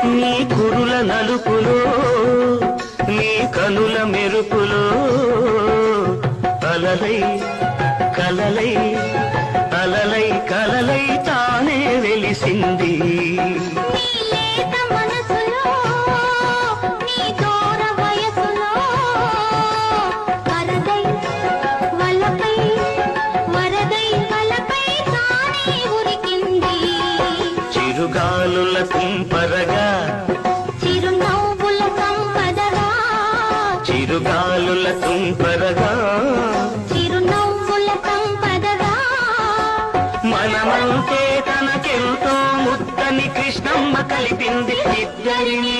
నీ కురుల నలుపులో నీ కనుల మెరుపులో అలలై కలలై అలలై కలలై తానే వెలిసింది. చిరుగాలుల తుంపరగా చిరునవ్వుల సంపదగా చిరుగాలుల తుంపరగా చిరునవ్వుల సంపదగా మనమంటే తనకెంతో ముద్దని కృష్ణమ్మ కలిపింది ఇద్దరినీ.